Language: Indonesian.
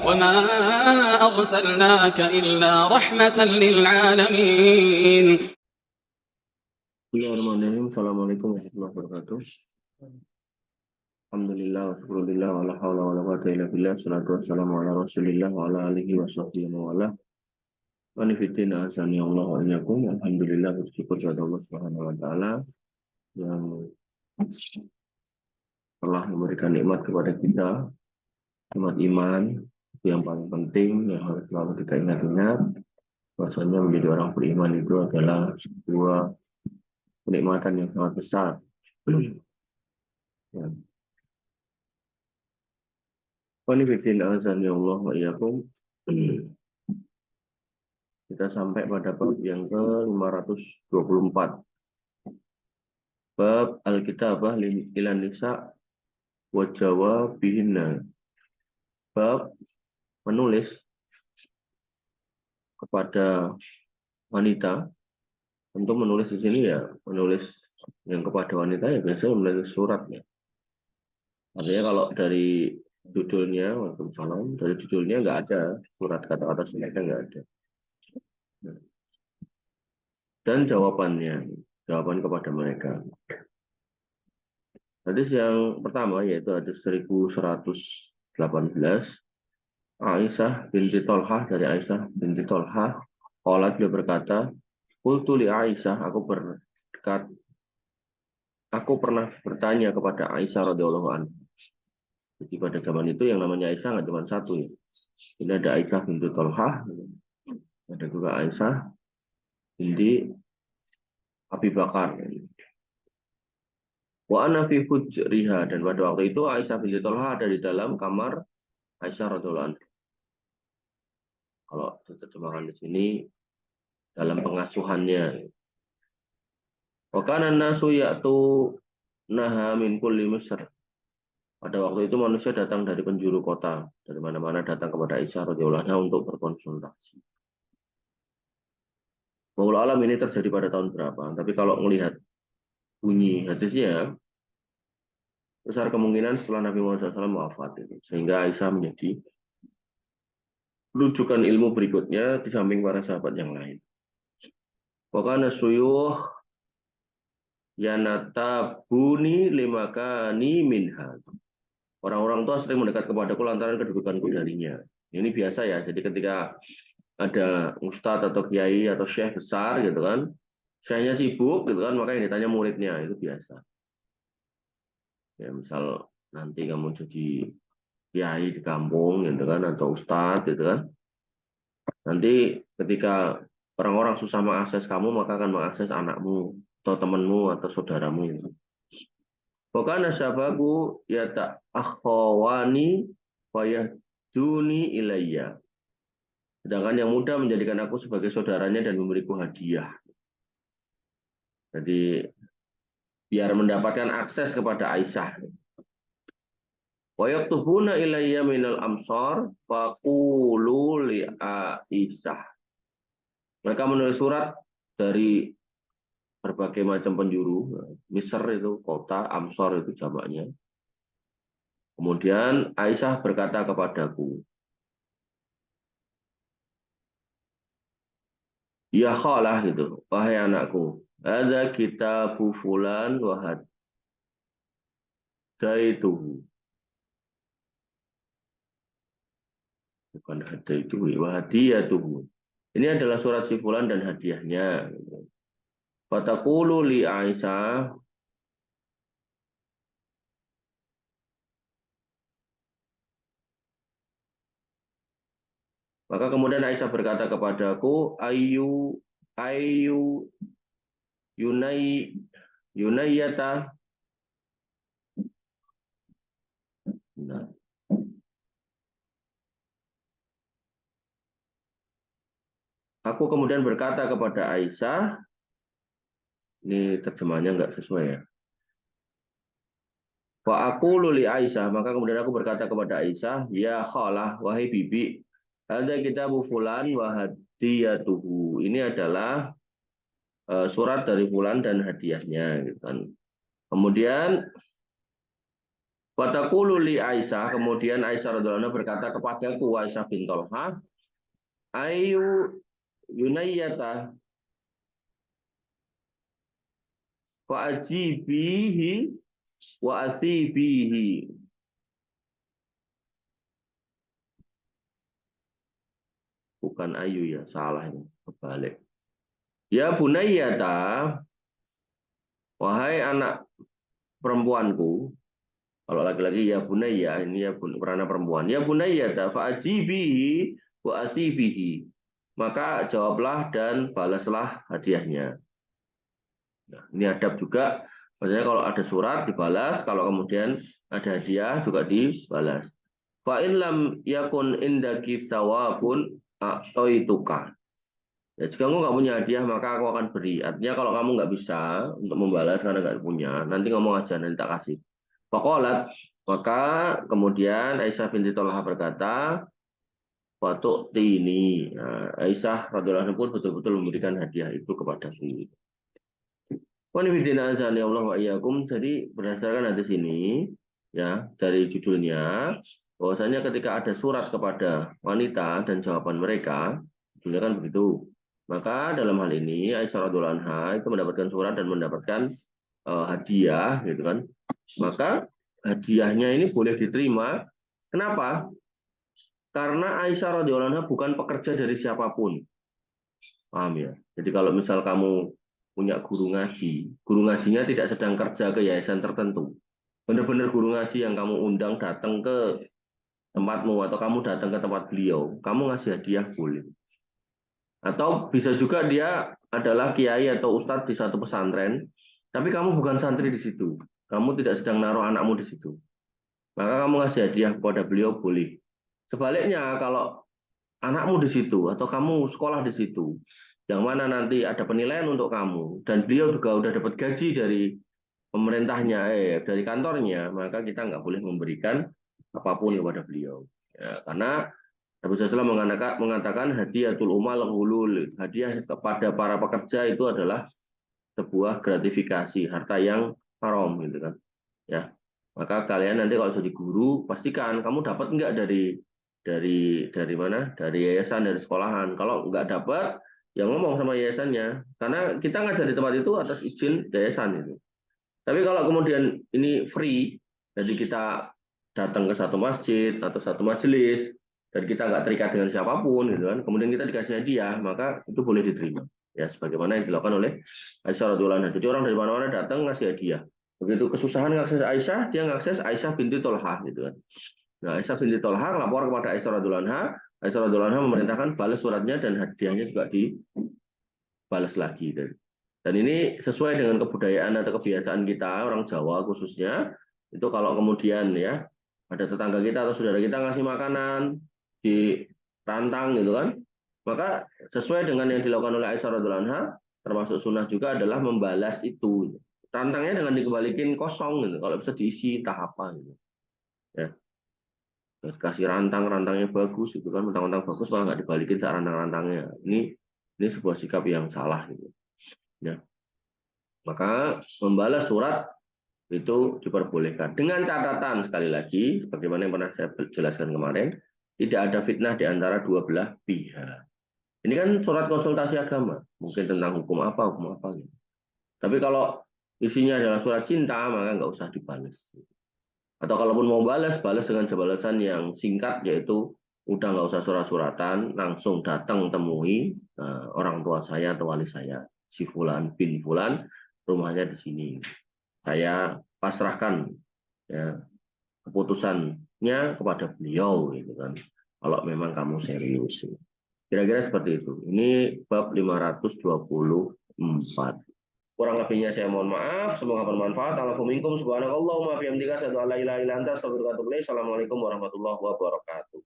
وما أرسلناك إلا رحمة للعالمين. Bismillahirrahmanirrahim. Assalamualaikum warahmatullahi wabarakatuh. Alhamdulillah wa syukurillah wa la hawla wa la quwwata illa billah. Salatu wassalamu ala rasulillah wa ala alihi wa sahbihi wa ala manifidin asani Allah wa iyyakum. Alhamdulillah, bersyukur kepada Allah Subhanahu wa taala yang telah memberikan nikmat kepada kita, nikmat iman. Itu yang paling penting yang harus selalu kita ingat-ingat. Bahwasanya menjadi orang beriman itu adalah sebuah kenikmatan yang sangat besar. Ya. Qanifidin azani Allah wa iyyakum. Kita sampai pada bab yang ke-524. Bab Al-Kitabah ilan nisa wa jawabihinna. Bab menulis kepada wanita. Tentu menulis di sini ya, menulis yang kepada wanita ya biasanya menulis surat ya. Artinya kalau dari judulnya, waalaikumsalam, dari judulnya nggak ada surat, kata-kata suratnya nggak ada. Dan jawaban kepada mereka. Hadis yang pertama yaitu hadis 1118, Aisyah binti Tolhah, dari Aisyah binti Tolhah, qalat, beliau berkata, qultu li Aisyah, aku pernah bertanya kepada Aisyah radhiyallahu anha. Jadi pada zaman itu yang namanya Aisyah nggak cuma satu ya. Ini ada Aisyah binti Tolhah, ada juga Aisyah binti Abi Bakar. Wa ana fi hujriha, dan pada waktu itu Aisyah binti Tolhah ada di dalam kamar Aisyah radhiyallahu anha. Kalau diterjemahkan di sini dalam pengasuhannya. Wa kana an-nasu ya'tu naha min kulli Misr. Pada waktu itu manusia datang dari penjuru kota, dari mana-mana datang kepada Aisyah radhiyallahu anha untuk berkonsultasi. Wallahu alam ini terjadi pada tahun berapa? Tapi kalau melihat bunyi hadisnya, besar kemungkinan setelah Nabi Muhammad SAW wafat itu. Sehingga Aisyah menjadi rujukan ilmu berikutnya di samping para sahabat yang lain. Wa kana suyuh yanatabuni limakani minha. Orang-orang tua sering mendekat kepadaku lantaran kedudukanku darinya. Ini biasa ya. Jadi ketika ada ustadz atau kiai atau syekh besar gitu kan, syekhnya sibuk gitu kan, maka yang ditanya muridnya, itu biasa. Ya misal nanti kamu jadi kiai di kampung gitu kan, atau ustadz gitu kan, nanti ketika orang-orang susah mengakses kamu, maka akan mengakses anakmu atau temanmu atau saudaramu. Bukan sahabaku ya tak akhwani fayahduni ilayya. Sedangkan yang muda menjadikan aku sebagai saudaranya dan memberiku hadiah. Jadi biar mendapatkan akses kepada Aisyah. Wa yaktubuna ilayya minal amsar faqulu li Aisyah. Mereka menulis surat dari berbagai macam penjuru. Misr itu kota, Amsar itu jamaknya. Kemudian Aisyah berkata kepadaku, ya khalah gitu, wahai anakku, ada kitabu fulan wa hadaituhu. Bukan hadaituhu, wa hadiyatuhu. Ini adalah surat si fulan dan hadiahnya. Fataqulu li Aisyah, maka kemudian Aisyah berkata kepadaku, ayu yunayyata. Nah. Aku kemudian berkata kepada Aisyah, ini terjemahnya nggak sesuai ya. Wa aku luli Aisyah, maka kemudian aku berkata kepada Aisyah, ya khalah, wahai bibi, ada kitabu fulan wa hadiyatuhu. Ini adalah surat dari fulan dan hadiahnya gitu kan. Kemudian Wataqulu li Aisyah, kemudian Aisyah radhiyallahu anha berkata kepadaku, Aisyah bin Thalhah, ayu yunayyata wa ajibihi wa asibihi. Bukan ayu ya, salah ini, kebalik. Ya bunayyata, wahai anak perempuanku. Kalau laki-laki ya bunayya, ini ya peranan perempuan. Ya bunayyata fa ajibihi wa asibihi. Maka jawablah dan balaslah hadiahnya. Nah, ini adab juga. Maksudnya kalau ada surat dibalas, kalau kemudian ada hadiah juga dibalas. Fa in lam yakun indaki sawabun a'taituka. Ya, jika kamu nggak punya hadiah maka aku akan beri. Artinya kalau kamu nggak bisa untuk membalas karena nggak punya, nanti ngomong aja nanti tak kasih. Faqalat, maka kemudian Aisyah binti Thalhah berkata, "Waktu ini Aisyah radhiyallahu anha pun betul-betul memberikan hadiah itu kepadaku." Wanifidina azani Allah wa iyyakum. Jadi berdasarkan hadis ini ya dari judulnya bahwasanya ketika ada surat kepada wanita dan jawaban mereka, judulnya kan begitu. Maka dalam hal ini Aisyah radhiyallahu anha itu mendapatkan surat dan mendapatkan hadiah gitu kan. Maka hadiahnya ini boleh diterima. Kenapa? Karena Aisyah radhiyallahu anha bukan pekerja dari siapapun. Paham ya? Jadi kalau misal kamu punya guru ngajinya tidak sedang kerja ke yayasan tertentu. Benar-benar guru ngaji yang kamu undang datang ke tempatmu atau kamu datang ke tempat beliau, kamu ngasih hadiah boleh. Atau bisa juga dia adalah kiai atau ustadz di satu pesantren, tapi kamu bukan santri di situ. Kamu tidak sedang naruh anakmu di situ. Maka kamu ngasih hadiah kepada beliau boleh. Sebaliknya kalau anakmu di situ atau kamu sekolah di situ, yang mana nanti ada penilaian untuk kamu dan beliau juga udah dapat gaji dari pemerintahnya, dari kantornya, maka kita nggak boleh memberikan apapun kepada beliau. Ya, karena Nabi SAW mengatakan hadiatul umal hulul, hadiah kepada para pekerja itu adalah sebuah gratifikasi, harta yang haram, gitu kan. Ya, maka kalian nanti kalau jadi guru pastikan kamu dapat nggak dari mana? Dari yayasan, dari sekolahan. Kalau nggak dapat, ya ngomong sama yayasannya. Karena kita ngajar di tempat itu atas izin yayasan itu. Tapi kalau kemudian ini free, jadi kita datang ke satu masjid atau satu majelis dan kita nggak terikat dengan siapapun, gitu kan. Kemudian kita dikasih hadiah, maka itu boleh diterima. Ya, sebagaimana yang dilakukan oleh Aisyah radhiyallahu anha. Jadi orang dari mana-mana datang ngasih hadiah. Begitu kesusahan ngakses Aisyah, dia ngakses Aisyah binti Thalhah, gitu kan. Nah, Aisyah binti Thalhah lapor kepada Aisyah radhiyallahu anha. Aisyah radhiyallahu anha memerintahkan balas suratnya dan hadiahnya juga dibalas lagi. Dan ini sesuai dengan kebudayaan atau kebiasaan kita orang Jawa khususnya. Itu kalau kemudian ya ada tetangga kita atau saudara kita ngasih makanan di rantang gitu kan, maka sesuai dengan yang dilakukan oleh Aisyah radhiyallahu anha, termasuk sunnah juga adalah membalas itu. Rantangnya dengan dikembalikan kosong gitu. Kalau bisa diisi entah apa gitu. Ya. Kasih rantangnya bagus itu kan, rantang bagus malah nggak dibalikin saat rantang-rantangnya. Ini sebuah sikap yang salah gitu. Ya. Maka membalas surat itu diperbolehkan dengan catatan sekali lagi sebagaimana yang pernah saya jelaskan kemarin, tidak ada fitnah di antara dua belah pihak. Ini kan surat konsultasi agama, mungkin tentang hukum apa gitu. Tapi kalau isinya adalah surat cinta, maka nggak usah dibalas. Atau kalaupun mau balas dengan balasan yang singkat, yaitu udah nggak usah surat-suratan, langsung datang temui orang tua saya atau wali saya, si Fulan bin Fulan, rumahnya di sini. Saya pasrahkan ya, keputusannya kepada beliau, gitu kan. Kalau memang kamu serius. Kira-kira seperti itu. Ini bab 524. Kurang lebihnya saya mohon maaf, semoga bermanfaat. Alhamdulillah, subhanakallahumma bihamdika asyhadu an la ilaha illa anta astaghfiruka wa atubu ilaik. Assalamualaikum warahmatullahi wabarakatuh.